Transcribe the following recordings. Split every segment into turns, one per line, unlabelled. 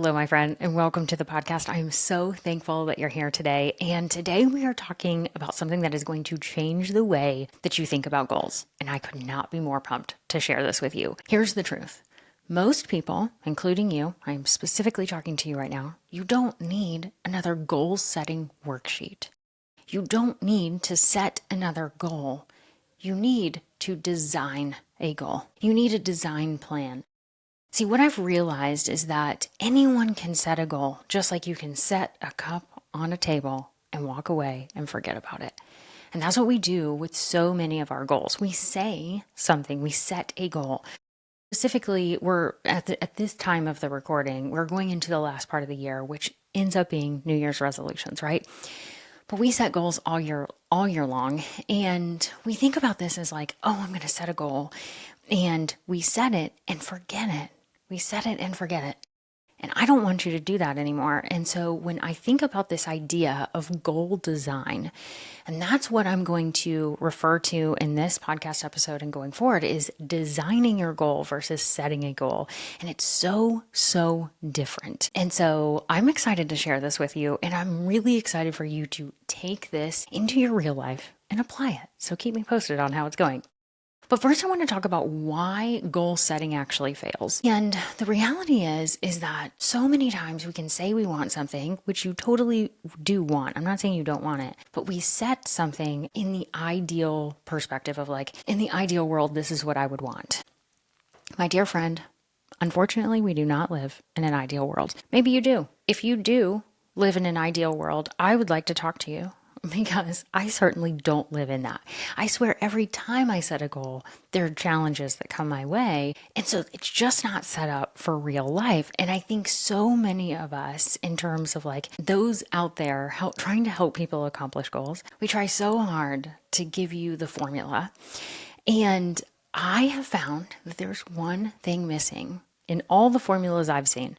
Hello, my friend, and welcome to the podcast. I am so thankful that you're here today. And today we are talking about something that is going to change the way that you think about goals. And I could not be more pumped to share this with you. Here's the truth. Most people, including you, I am specifically talking to you right now, you don't need another goal setting worksheet. You don't need to set another goal. You need to design a goal. You need a design plan. See, what I've realized is that anyone can set a goal, just like you can set a cup on a table and walk away and forget about it. And that's what we do with so many of our goals. We say something, we set a goal. Specifically, we're at this time of the recording, we're going into the last part of the year, which ends up being New Year's resolutions, right? But we set goals all year long. And we think about this as like, oh, I'm going to set a goal. And we set it and forget it. We set it and forget it. And I don't want you to do that anymore. And so when I think about this idea of goal design, and that's what I'm going to refer to in this podcast episode and going forward, is designing your goal versus setting a goal. And it's so different. And so I'm excited to share this with you. And I'm really excited for you to take this into your real life and apply it. So keep me posted on how it's going. But first I want to talk about why goal setting actually fails. And the reality is that so many times we can say we want something, which you totally do want. I'm not saying you don't want it, but we set something in the ideal perspective of like, in the ideal world, this is what I would want. My dear friend, unfortunately, we do not live in an ideal world. Maybe you do. If you do live in an ideal world, I would like to talk to you. Because I certainly don't live in that. I swear every time I set a goal, there are challenges that come my way. And so it's just not set up for real life. And I think so many of us, in terms of like those out there trying to help people accomplish goals, we try so hard to give you the formula. And I have found that there's one thing missing in all the formulas I've seen.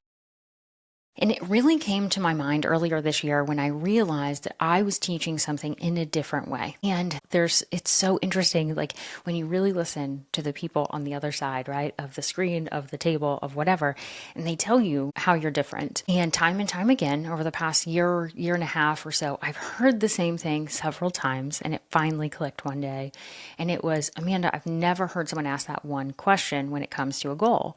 And it really came to my mind earlier this year when I realized that I was teaching something in a different way. And it's so interesting, like when you really listen to the people on the other side, right, of the screen, of the table, of whatever, and they tell you how you're different. And time again, over the past year and a half or so, I've heard the same thing several times, and it finally clicked one day. And it was, Amanda, I've never heard someone ask that one question when it comes to a goal.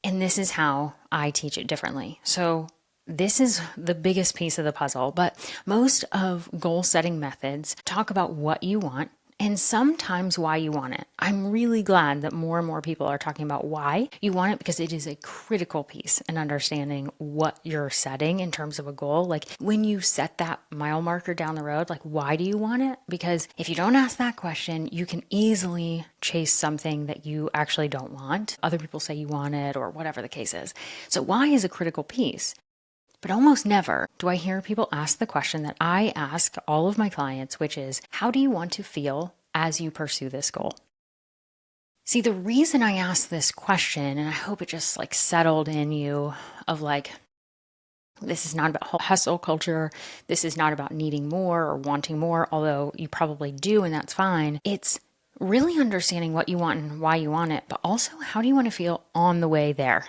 And this is how I teach it differently. So this is the biggest piece of the puzzle, but most of goal setting methods talk about what you want and sometimes why you want it. I'm really glad that more and more people are talking about why you want it, because it is a critical piece in understanding what you're setting in terms of a goal. Like when you set that mile marker down the road, like why do you want it? Because if you don't ask that question, you can easily chase something that you actually don't want. Other people say you want it or whatever the case is. So why is a critical piece. But almost never do I hear people ask the question that I ask all of my clients, which is, how do you want to feel as you pursue this goal? See, the reason I ask this question, and I hope it just like settled in you of like, this is not about hustle culture. This is not about needing more or wanting more, although you probably do, and that's fine. It's really understanding what you want and why you want it, but also how do you want to feel on the way there?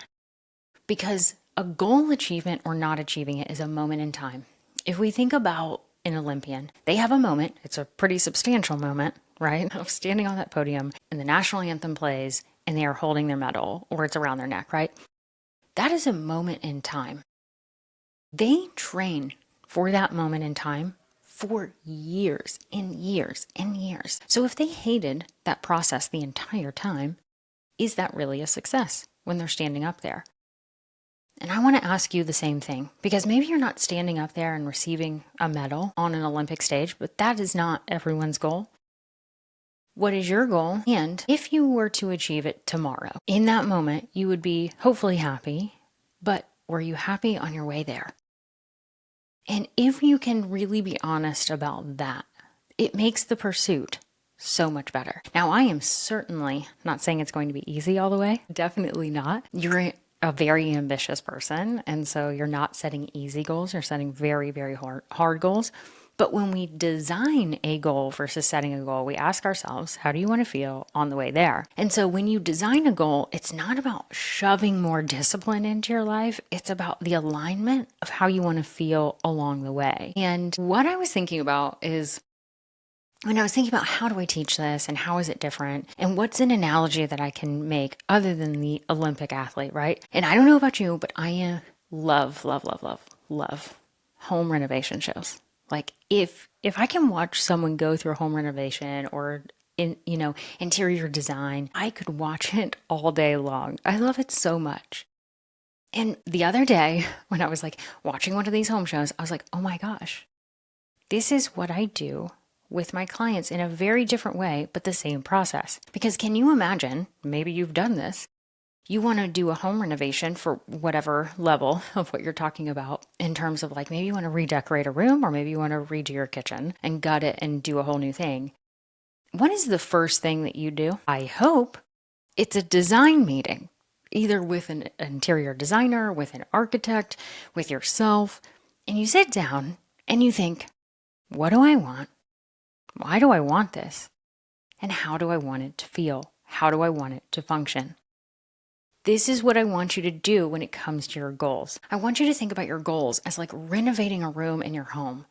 Because a goal achievement or not achieving it is a moment in time. If we think about an Olympian, they have a moment, it's a pretty substantial moment, right? Of standing on that podium and the national anthem plays and they are holding their medal or it's around their neck, right? That is a moment in time. They train for that moment in time for years and years and years. So if they hated that process the entire time, is that really a success when they're standing up there? And I want to ask you the same thing, because maybe you're not standing up there and receiving a medal on an Olympic stage, but that is not everyone's goal. What is your goal? And if you were to achieve it tomorrow, in that moment, you would be hopefully happy, but were you happy on your way there? And if you can really be honest about that, it makes the pursuit so much better. Now, I am certainly not saying it's going to be easy all the way. Definitely not. You're a very ambitious person, and so you're not setting easy goals. You're setting very hard goals. But when we design a goal versus setting a goal, we ask ourselves, how do you want to feel on the way there? And so when you design a goal, it's not about shoving more discipline into your life. It's about the alignment of how you want to feel along the way. And what I was thinking about is, when I was thinking about how do I teach this and how is it different and what's an analogy that I can make other than the Olympic athlete, right? And I don't know about you, but I love home renovation shows. Like if I can watch someone go through a home renovation or interior design, I could watch it all day long. I love it so much. And the other day when I was like watching one of these home shows, I was like, oh my gosh, this is what I do with my clients in a very different way, but the same process. Because can you imagine, maybe you've done this, you want to do a home renovation for whatever level of what you're talking about in terms of like maybe you want to redecorate a room or maybe you want to redo your kitchen and gut it and do a whole new thing. What is the first thing that you do? I hope it's a design meeting, either with an interior designer, with an architect, with yourself, and you sit down and you think, what do I want? Why do I want this? And how do I want it to feel? How do I want it to function? This is what I want you to do when it comes to your goals. I want you to think about your goals as like renovating a room in your home.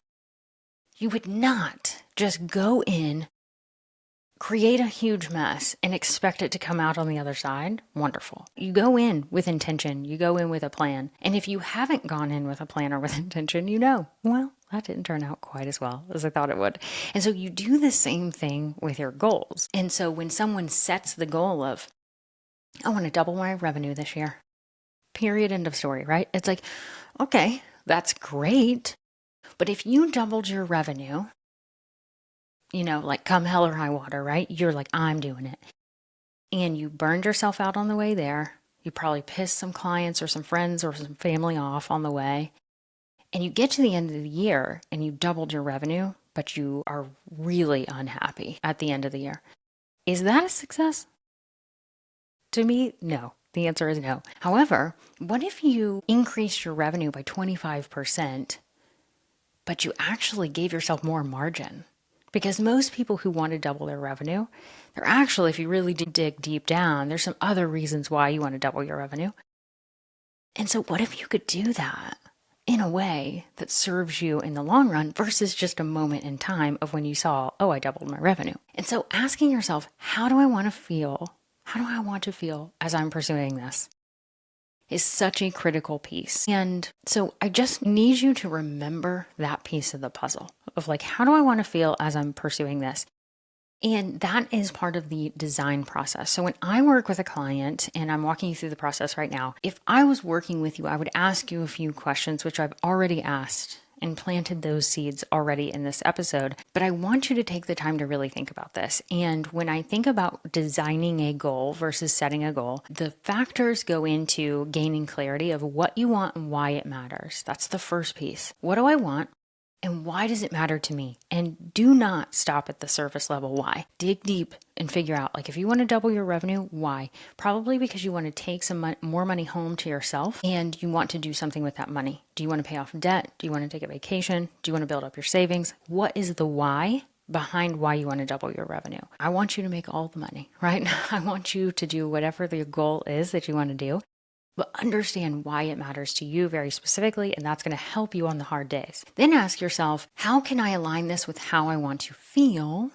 You would not just go in, create a huge mess, and expect it to come out on the other side. Wonderful. You go in with intention. You go in with a plan. And if you haven't gone in with a plan or with intention, well, that didn't turn out quite as well as I thought it would. And so you do the same thing with your goals. And so when someone sets the goal of, I want to double my revenue this year, period, end of story, right? It's like, okay, that's great. But if you doubled your revenue, like come hell or high water, right? You're like, I'm doing it. And you burned yourself out on the way there. You probably pissed some clients or some friends or some family off on the way. And you get to the end of the year and you doubled your revenue, but you are really unhappy at the end of the year. Is that a success? To me, no. The answer is no. However, what if you increased your revenue by 25%, but you actually gave yourself more margin? Because most people who want to double their revenue, they're actually, if you really dig deep down, there's some other reasons why you want to double your revenue. And so what if you could do that in a way that serves you in the long run versus just a moment in time of when you saw, oh, I doubled my revenue. And so asking yourself, how do I want to feel? How do I want to feel as I'm pursuing this? Is such a critical piece. And so I just need you to remember that piece of the puzzle of like, how do I want to feel as I'm pursuing this? And that is part of the design process. So when I work with a client and I'm walking you through the process right now, if I was working with you, I would ask you a few questions, which I've already asked and planted those seeds already in this episode. But I want you to take the time to really think about this. And when I think about designing a goal versus setting a goal, the factors go into gaining clarity of what you want and why it matters. That's the first piece. What do I want? And why does it matter to me? And do not stop at the surface level why. Dig deep and figure out, like, if you want to double your revenue, why? Probably because you want to take some more money home to yourself and you want to do something with that money. Do you want to pay off debt? Do you want to take a vacation? Do you want to build up your savings? What is the why behind why you want to double your revenue? I want you to make all the money, right? I want you to do whatever the goal is that you want to do. But understand why it matters to you very specifically, and that's going to help you on the hard days. Then ask yourself, how can I align this with how I want to feel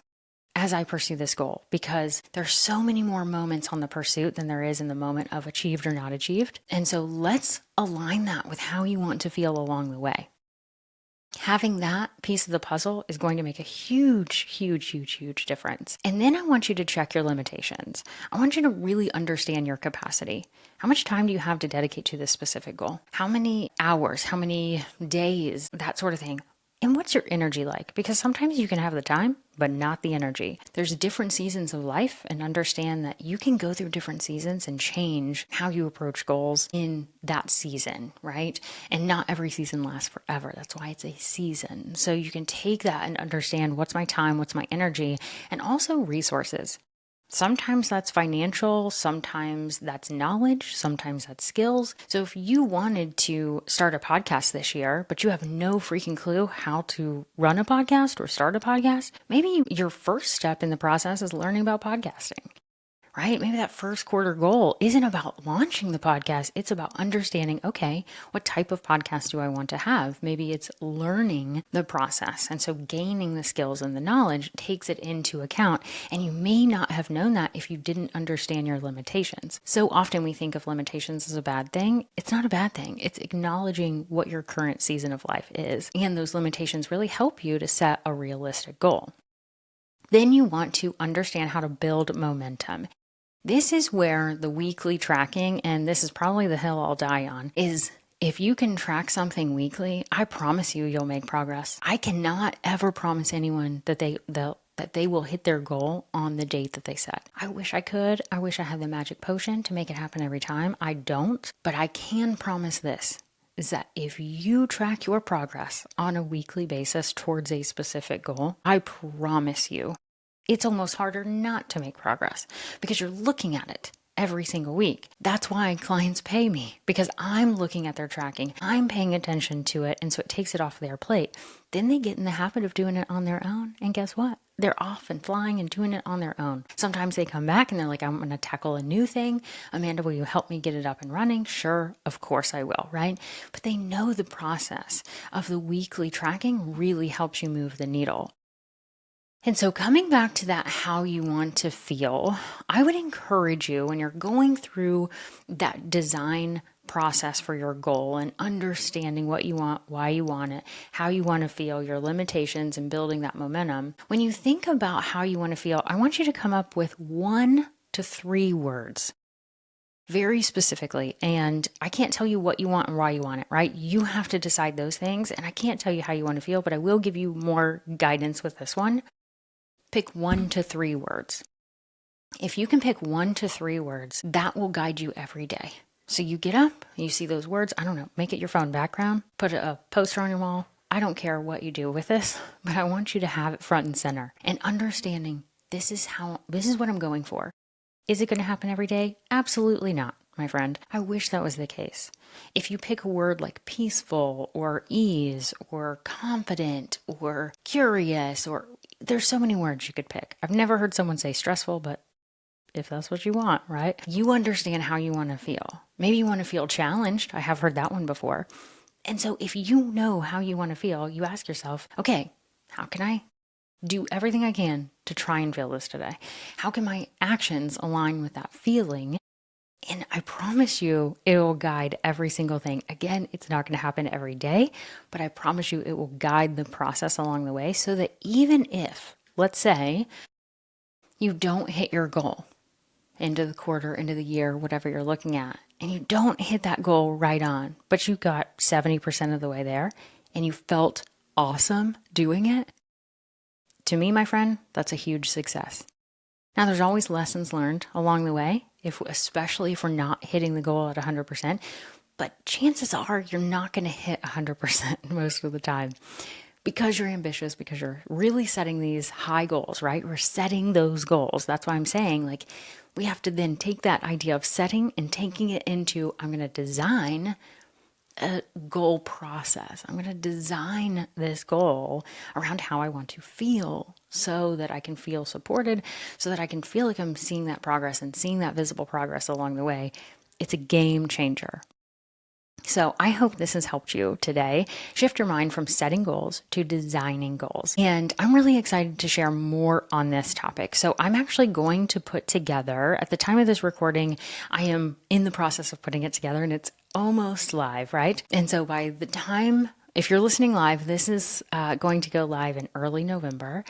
as I pursue this goal? Because there's so many more moments on the pursuit than there is in the moment of achieved or not achieved. And so let's align that with how you want to feel along the way. Having that piece of the puzzle is going to make a huge difference. And then I want you to check your limitations. I want you to really understand your capacity. How much time do you have to dedicate to this specific goal? How many hours, how many days, that sort of thing. And what's your energy like? Because sometimes you can have the time, but not the energy. There's different seasons of life, and understand that you can go through different seasons and change how you approach goals in that season, right? And not every season lasts forever. That's why it's a season. So you can take that and understand what's my time, what's my energy, and also resources. Sometimes that's financial, sometimes that's knowledge, sometimes that's skills. So if you wanted to start a podcast this year, but you have no freaking clue how to run a podcast or start a podcast, maybe your first step in the process is learning about podcasting. Right? Maybe that first quarter goal isn't about launching the podcast. It's about understanding, okay, what type of podcast do I want to have? Maybe it's learning the process. And so gaining the skills and the knowledge takes it into account. And you may not have known that if you didn't understand your limitations. So often we think of limitations as a bad thing. It's not a bad thing. It's acknowledging what your current season of life is. And those limitations really help you to set a realistic goal. Then you want to understand how to build momentum. This is where the weekly tracking, and this is probably the hill I'll die on, is if you can track something weekly, I promise you'll make progress. I cannot ever promise anyone that they will hit their goal on the date that they set. I wish I could. I wish I had the magic potion to make it happen every time. I don't, but I can promise this, is that if you track your progress on a weekly basis towards a specific goal, I promise you, it's almost harder not to make progress because you're looking at it every single week. That's why clients pay me, because I'm looking at their tracking. I'm paying attention to it. And so it takes it off their plate. Then they get in the habit of doing it on their own. And guess what? They're off and flying and doing it on their own. Sometimes they come back and they're like, I'm going to tackle a new thing. Amanda, will you help me get it up and running? Sure, of course I will, right? But they know the process of the weekly tracking really helps you move the needle. And so coming back to that, how you want to feel, I would encourage you when you're going through that design process for your goal and understanding what you want, why you want it, how you want to feel, your limitations, and building that momentum. When you think about how you want to feel, I want you to come up with 1 to 3 words. Very specifically, and I can't tell you what you want and why you want it, right? You have to decide those things, and I can't tell you how you want to feel, but I will give you more guidance with this one. Pick 1 to 3 words. If you can pick 1 to 3 words, that will guide you every day. So you get up, you see those words, I don't know, make it your phone background, put a poster on your wall. I don't care what you do with this, but I want you to have it front and center and understanding this is what I'm going for. Is it going to happen every day? Absolutely not, my friend. I wish that was the case. If you pick a word like peaceful or ease or confident or curious, or there's so many words you could pick. I've never heard someone say stressful, but if that's what you want, right? You understand how you want to feel. Maybe you want to feel challenged. I have heard that one before. And so if you know how you want to feel, you ask yourself, okay, how can I do everything I can to try and feel this today? How can my actions align with that feeling? And I promise you, it will guide every single thing. Again, it's not going to happen every day, but I promise you it will guide the process along the way so that even if, let's say, you don't hit your goal into the quarter, into the year, whatever you're looking at, and you don't hit that goal right on, but you got 70% of the way there and you felt awesome doing it, to me, my friend, that's a huge success. Now, there's always lessons learned along the way, especially if we're not hitting the goal at 100%, but chances are you're not going to hit 100% most of the time because you're ambitious, because you're really setting these high goals, right? We're setting those goals. That's why I'm saying, like, we have to then take that idea of setting and taking it into, I'm going to design a goal process. I'm going to design this goal around how I want to feel so that I can feel supported, so that I can feel like I'm seeing that progress and seeing that visible progress along the way. It's a game changer. So I hope this has helped you today shift your mind from setting goals to designing goals. And I'm really excited to share more on this topic. So I'm actually going to put together, at the time of this recording, I am in the process of putting it together and it's almost live, right? And so by the time, if you're listening live, this is going to go live in early November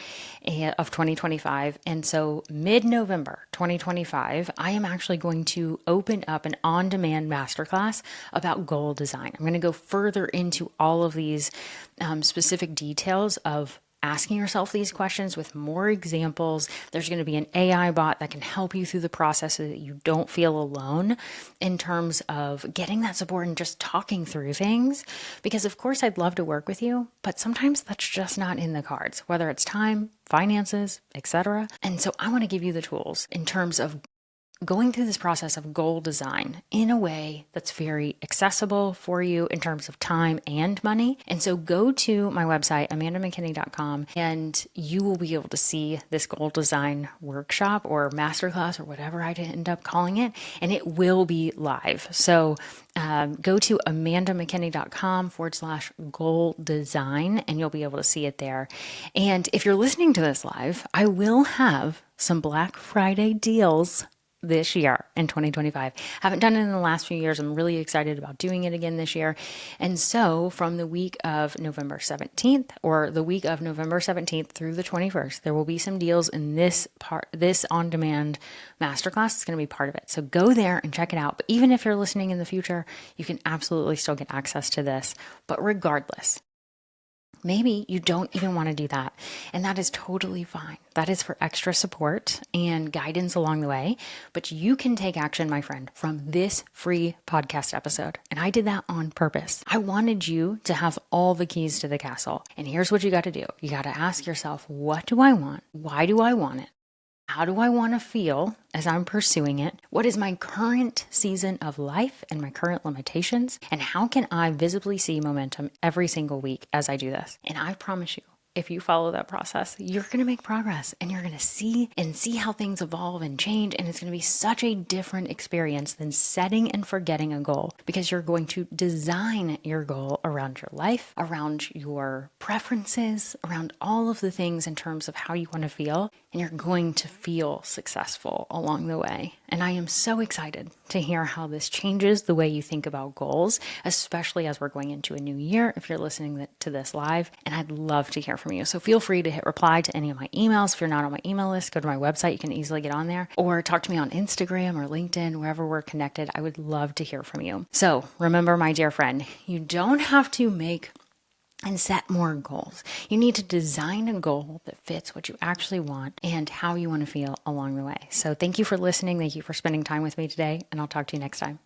of 2025. And so mid-November 2025, I am actually going to open up an on-demand masterclass about goal design. I'm going to go further into all of these specific details of asking yourself these questions with more examples. There's going to be an AI bot that can help you through the process so that you don't feel alone in terms of getting that support and just talking through things. Because of course I'd love to work with you, but sometimes that's just not in the cards, whether it's time, finances, etc. And so I want to give you the tools in terms of going through this process of goal design in a way that's very accessible for you in terms of time and money. And so go to my website, amandamckinney.com, and you will be able to see this goal design workshop or masterclass or whatever I end up calling it, and it will be live. So go to amandamckinney.com/goal design, and you'll be able to see it there. And if you're listening to this live, I will have some Black Friday deals this year in 2025. Haven't done it in the last few years. I'm really excited about doing it again this year. And so from the week of November 17th through the 21st, there will be some deals in this on-demand masterclass. It's going to be part of it. So go there and check it out. But even if you're listening in the future, you can absolutely still get access to this. But regardless, maybe you don't even want to do that. And that is totally fine. That is for extra support and guidance along the way. But you can take action, my friend, from this free podcast episode. And I did that on purpose. I wanted you to have all the keys to the castle. And here's what you got to do. You got to ask yourself, what do I want? Why do I want it? How do I want to feel as I'm pursuing it? What is my current season of life and my current limitations? And how can I visibly see momentum every single week as I do this? And I promise you, if you follow that process, you're going to make progress and you're going to see how things evolve and change. And it's going to be such a different experience than setting and forgetting a goal, because you're going to design your goal around your life, around your preferences, around all of the things in terms of how you want to feel. And you're going to feel successful along the way. And I am so excited to hear how this changes the way you think about goals, especially as we're going into a new year, if you're listening to this live. And I'd love to hear from you. So feel free to hit reply to any of my emails. If you're not on my email list, go to my website. You can easily get on there, or talk to me on Instagram or LinkedIn, wherever we're connected. I would love to hear from you. So remember, my dear friend, you don't have to make and set more goals. You need to design a goal that fits what you actually want and how you want to feel along the way. So thank you for listening. Thank you for spending time with me today, and I'll talk to you next time.